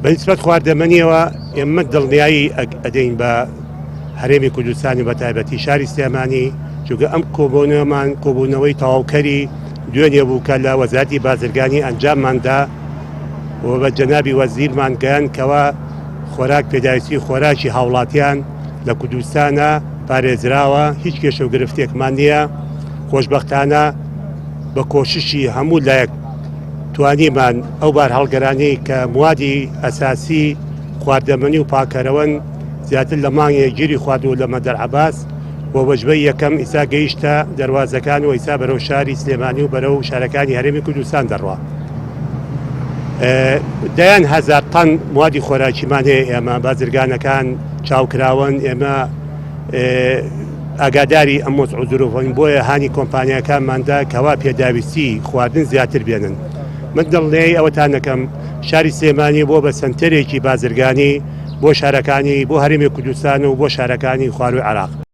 بەنسبەت خواردەمەنیەوە ئێمە دڵنیایی ئەدەین بە هەرێمی کوردستانی بە تایبەتی شاری سلێمانی چونکە ئەم کۆبوونەوەمان کۆبوونەوەی تەواوکەری دوێنێ بوو کە لە وەزارەتی بازرگانی ئەنجامماندا و بە جەنابی وەزیرمان گەیاند کەوە خۆراک پێداویستی خۆراکی هاوڵاتیان لە کوردستانە پارێزراوە هیچ کێشە و گرفتێکمان نییە. خۆشبەختانە بە کۆششی هەموو لایەک توانیمان ئەو بار هەڵگەرانەی کە موادی ئەساسی خواردەمەنی و پاکەرەوەن زیاتر لە مانگێک گیری خواردووە لە مەدەر عەباس بۆ بەشبەی یەکەم ئیسا گەیشتە دەواازەکان و ئیسا بەرەو شاری سلێمانی و بەرەو شارەکانی هەرێمی کوردستان دەڕوا. دەیان هەزار تەن موادی خۆراکیمان هەیە ئێمە بازرگانەکان چاوکراون ئێمە ئاگاداری ئەم عوزورۆڤین بۆیە هانی کۆمپانیەکانماندا کەوا پێداویستی خواردن زیاتر بێنن. من دڵنیایی ئەوەتان دەکەم شاری سلێمانی بۆ بە سنتەرێکی بازرگانی بۆ شارەکانی بۆ هەرێمی کوردستان و بۆ شارەکانی خواروی عێراق.